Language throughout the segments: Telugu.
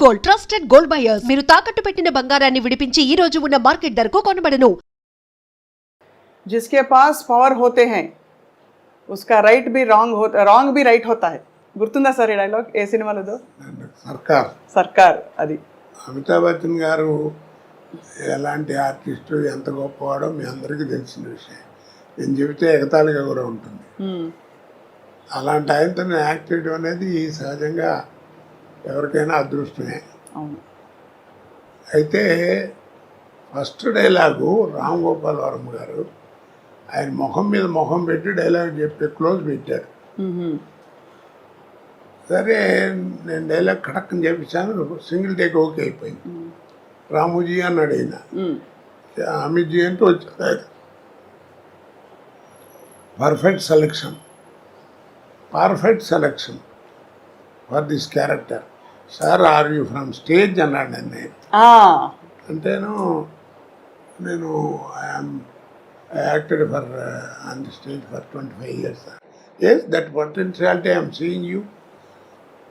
Gold, trusted gold buyers. మీరు తాకట్టు పెట్టిన బంగారాన్ని విడిపించి ఈ రోజు ఉన్న మార్కెట్ ధరకు కొనబడను. जिसके पास पावर होते हैं उसका राइट भी रॉन्ग भी राइट होता है. గుర్తుందా సార్ ఈ డైలాగ్? ఏ సినిమాలో? సర్కార్. అది అమితాబ్ బచ్చన్ గారు ఎలాంటి ఆర్టిస్టు, ఎంత గొప్పవాడో మీ అందరికీ తెలిసిన విషయం. నేను చెబితే ఎగతాళిగా కూడా ఉంటుంది. అలాంటి ఆయనతో యాక్ట్ చేయడం అనేది సహజంగా ఎవరికైనా అదృష్టమే. అయితే ఫస్ట్ డైలాగు రామ్ గోపాల్ వర్మ గారు ఆయన ముఖం మీద ముఖం పెట్టి డైలాగ్ చెప్పి క్లోజ్ పెట్టారు. సరే నేను డైలాగ్ కడక్కని చెప్పించాను, సింగిల్ టేక్ ఓకే అయిపోయింది. రాముజీ అన్నాడు ఆయన, అమిత్జీ అంటూ వచ్చాడు. Perfect selection for this character sir. Are you from stage అన్నాడు నన్ను. అంటేను నేను I acted on the stage for 25 years. Yes, that potentiality I am seeing you.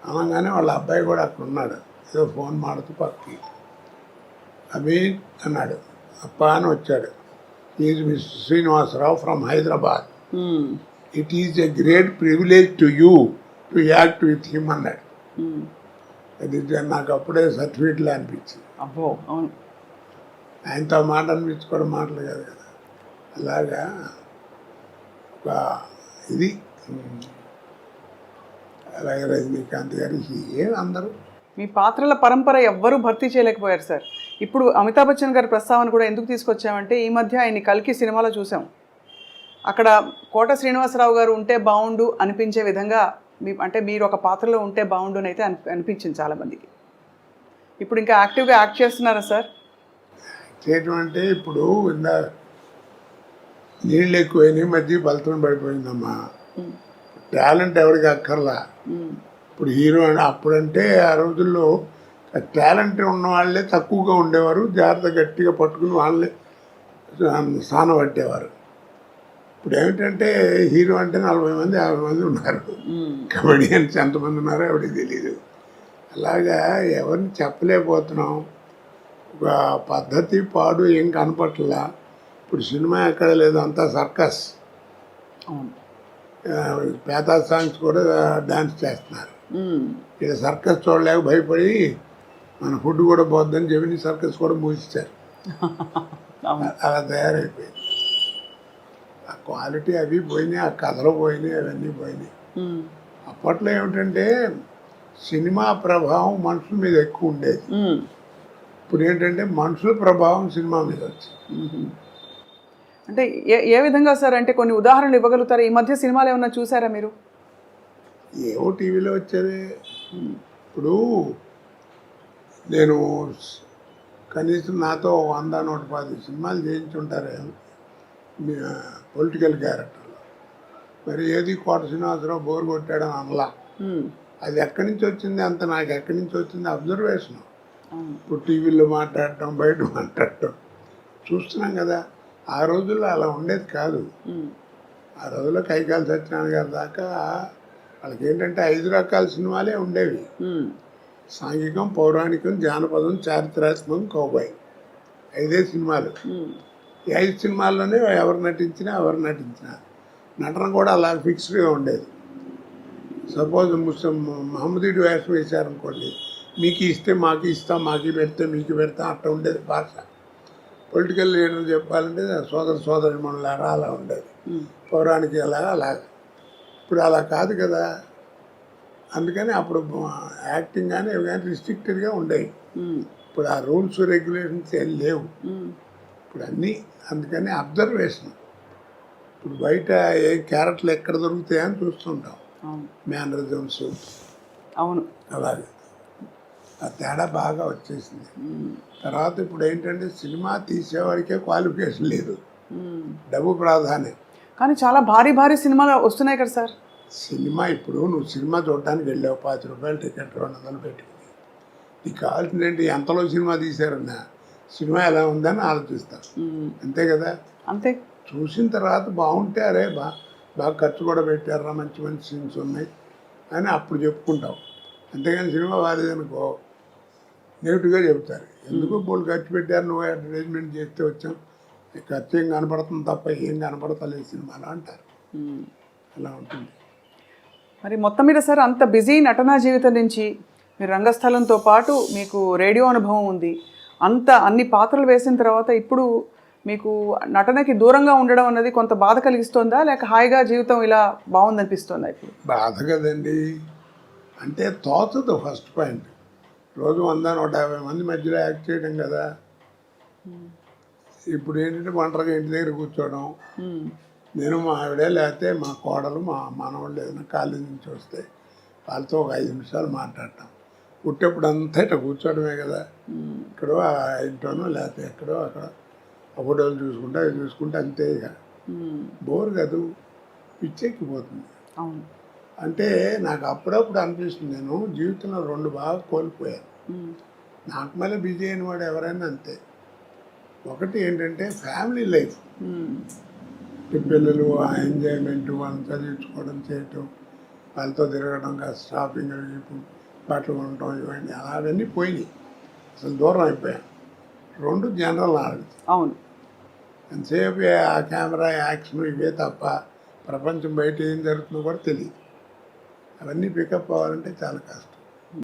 అనగానే వాళ్ళ అబ్బాయి కూడా అక్కడ ఉన్నాడు, ఏదో ఫోన్ మాడుతూ పక్కకి. అమీన్ అన్నాడు, అప్ప అని వచ్చాడు. Is mister Srinivasarao from Hyderabad. It is a great privilege to you to act with him అన్నాడు. అది నాకు అప్పుడే సర్టిఫికెట్లో అనిపించింది. అబ్బో, అవును, ఆయనతో మాట అనిపించుకోవడం మాటలు కాదు కదా. అలాగా ఒక ఇది. అలాగే రజనీకాంత్ గారు అందరూ మీ పాత్రల పరంపర ఎవ్వరూ భర్తీ చేయలేకపోయారు సార్. ఇప్పుడు అమితాబ్ బచ్చన్ గారి ప్రస్తావన కూడా ఎందుకు తీసుకొచ్చామంటే, ఈ మధ్య ఆయన కల్కి సినిమాలో చూసాం. అక్కడ కోట శ్రీనివాసరావు గారు ఉంటే బాగుండు అనిపించే విధంగా అంటే మీరు ఒక పాత్రలో ఉంటే బాగుండు అని అయితే అనిపించింది చాలామందికి. ఇప్పుడు ఇంకా యాక్టివ్గా యాక్ట్ చేస్తున్నారా సార్? చేయటం అంటే ఇప్పుడు నీళ్ళు ఎక్కువైనాయి, మధ్య బలతం పడిపోయిందమ్మా. టాలెంట్ ఎవరికి అక్కర్లా. ఇప్పుడు హీరో అప్పుడంటే ఆ రోజుల్లో టాలెంట్ ఉన్న వాళ్ళే తక్కువగా ఉండేవారు, జాగ్రత్త గట్టిగా పట్టుకుని వాళ్ళే స్థానం పట్టేవారు. ఇప్పుడు ఏమిటంటే హీరో అంటే 40 మంది 50 మంది ఉన్నారు, కమెడియన్స్ ఎంతమంది ఉన్నారో ఎవరికి తెలియదు. అలాగా ఎవరిని చెప్పలేకపోతున్నాం. ఒక పద్ధతి పాడు ఏం కనపట్లా. ఇప్పుడు సినిమా ఎక్కడ లేదు, అంతా సర్కస్. పేతా సాంగ్స్ కూడా డాన్స్ చేస్తున్నారు. ఇక సర్కస్ చూడలేక భయపడి మన ఫుడ్ కూడా పోద్దని చెప్పి సర్కస్ కూడా మూసిస్తారు. అలా తయారైపోయింది. ఆ క్వాలిటీ అవి పోయినాయి, ఆ కథలు పోయినాయి, అవన్నీ పోయినాయి. అప్పట్లో ఏమిటంటే సినిమా ప్రభావం మనుషుల మీద ఎక్కువ ఉండేది. ఇప్పుడు ఏంటంటే మనుషుల ప్రభావం సినిమా మీద వచ్చింది. అంటే ఏ విధంగా సార్? అంటే కొన్ని ఉదాహరణలు ఇవ్వగలుగుతారా? ఈ మధ్య సినిమాలు ఏమన్నా చూసారా మీరు? ఏవో టీవీలో వచ్చేవి. ఇప్పుడు నేను కనీసం నాతో 100-110 సినిమాలు చేయించుంటారే పొలిటికల్ క్యారెక్టర్లో. మరి ఏది కోట శ్రీనివాసరావు బోర్ కొట్టాడని అనలా. అది ఎక్కడి నుంచి వచ్చింది అంత నాకు ఎక్కడి నుంచి వచ్చింది అబ్జర్వేషన్. ఇప్పుడు టీవీలో మాట్లాడటం, బయట మాట్లాడటం చూస్తున్నాం కదా. ఆ రోజుల్లో అలా ఉండేది కాదు. ఆ రోజుల్లో కైకాల సత్యనారాయణ గారి దాకా వాళ్ళకి ఏంటంటే 5 రకాల సినిమాలే ఉండేవి. సాంఘికం, పౌరాణికం, జానపదం, చారిత్రాత్మకం, కౌబాయ్. 5 సినిమాలు. ఈ 5 సినిమాల్లోనే ఎవరు నటించినా నటన కూడా అలా ఫిక్స్డ్గా ఉండేది. సపోజ్ మహమ్మదీడు వేషం వేశారనుకోండి, మీకు ఇస్తే మాకు ఇస్తాం, మాకు పెడితే మీకు పెడతాం, అట్లా ఉండేది భాష. పొలిటికల్ లీడర్ చెప్పాలంటే సోదరి మనలారా అలా ఉండేది. పౌరాణిక అలాగా. ఇప్పుడు అలా కాదు కదా. అందుకని అప్పుడు యాక్టింగ్ కానీ ఇవి కానీ రిస్ట్రిక్టెడ్గా ఉండేవి. ఇప్పుడు ఆ రూల్స్ రెగ్యులేషన్స్ ఏం లేవు. ఇప్పుడు అన్నీ అందుకని అబ్జర్వేషన్. ఇప్పుడు బయట ఏ క్యారెక్టర్లు ఎక్కడ దొరుకుతాయని చూస్తుంటాం. మేనరిజమ్స్, అవును, అలాగే ఆ తేడా బాగా వచ్చేసింది. తర్వాత ఇప్పుడు ఏంటంటే సినిమా తీసేవాడికే క్వాలిఫికేషన్ లేదు, డబ్బు ప్రాధాన్యం. కానీ చాలా భారీ సినిమాలు వస్తున్నాయి కదా సార్. సినిమా ఇప్పుడు నువ్వు సినిమా చూడటానికి వెళ్ళావు, 50 రూపాయలు టికెట్ 200 పెట్టుకుని, నీకు కావాల్సింది ఏంటి? ఎంతలో సినిమా తీశారన్నా సినిమా ఎలా ఉందని ఆలోచిస్తావు, అంతే కదా. అంతే. చూసిన తర్వాత బాగుంటే అరే బాగా ఖర్చు కూడా పెట్టారా, మంచి సీన్స్ ఉన్నాయి అని అప్పుడు చెప్పుకుంటావు. అంతేగాని సినిమా బాగాలేదనుకో నెగిటివ్గా చెబుతారు. ఎందుకు బోల్ ఖర్చు పెట్టారు, నువ్వు అడ్వర్టైజ్మెంట్ చేస్తే వచ్చాం, ఈ ఖర్చు ఏం కనపడుతుంది తప్ప ఏం కనపడతలేదు సినిమాలో అంటారు. అలా ఉంటుంది. మరి మొత్తం మీద సార్ అంత బిజీ నటనా జీవితం నుంచి మీరు రంగస్థలంతో పాటు మీకు రేడియో అనుభవం ఉంది, అన్ని పాత్రలు వేసిన తర్వాత ఇప్పుడు మీకు నటనకి దూరంగా ఉండడం అన్నది కొంత బాధ కలిగిస్తుందా, లేక హాయిగా జీవితం ఇలా బాగుందనిపిస్తుందా? ఇప్పుడు బాధ కదండి, అంటే తోచదు. ఫస్ట్ పాయింట్, రోజు 100-150 మంది మధ్యలో యాక్ట్ చేయడం కదా. ఇప్పుడు ఏంటంటే ఒంటరిగా ఇంటి దగ్గర కూర్చోవడం, నేను మా ఆవిడే లేకపోతే మా కోడలు మా మనవాళ్ళు ఏదైనా కాలేజీ నుంచి వస్తే వాళ్ళతో ఒక 5 నిమిషాలు మాట్లాడటం. పుట్టేప్పుడు అంతా ఇట్లా కూర్చోవడమే కదా. ఇక్కడో ఆ ఇంట్లోనో లేకపోతే ఎక్కడో అక్కడ ఫోటోలు చూసుకుంటే అవి చూసుకుంటే అంతే. ఇక బోర్ కాదు, పిచ్చెక్కిపోతుంది. అవును. అంటే నాకు అప్పుడప్పుడు అనిపిస్తుంది, నేను జీవితంలో 2 బాగా కోల్పోయాను. నాకు మళ్ళీ బిజీ అయిన వాడు ఎవరైనా అంతే. ఒకటి ఏంటంటే ఫ్యామిలీ లైఫ్, పిల్లలు ఆ ఎంజాయ్మెంట్, వాళ్ళని చదివించుకోవడం చేయటం, వాళ్ళతో తిరగడం, షాపింగ్ బట్టలు కొనటం, ఇవన్నీ అవన్నీ పోయినాయి, అసలు దూరం అయిపోయాను. 2 జనరల్ నాలెడ్జ్. అవును. ఎంతసేపు ఆ కెమెరా యాక్షన్ ఇవే తప్ప ప్రపంచం బయట ఏం జరుగుతుందో కూడా తెలియదు. అవన్నీ పికప్ అవ్వాలంటే చాలా కష్టం.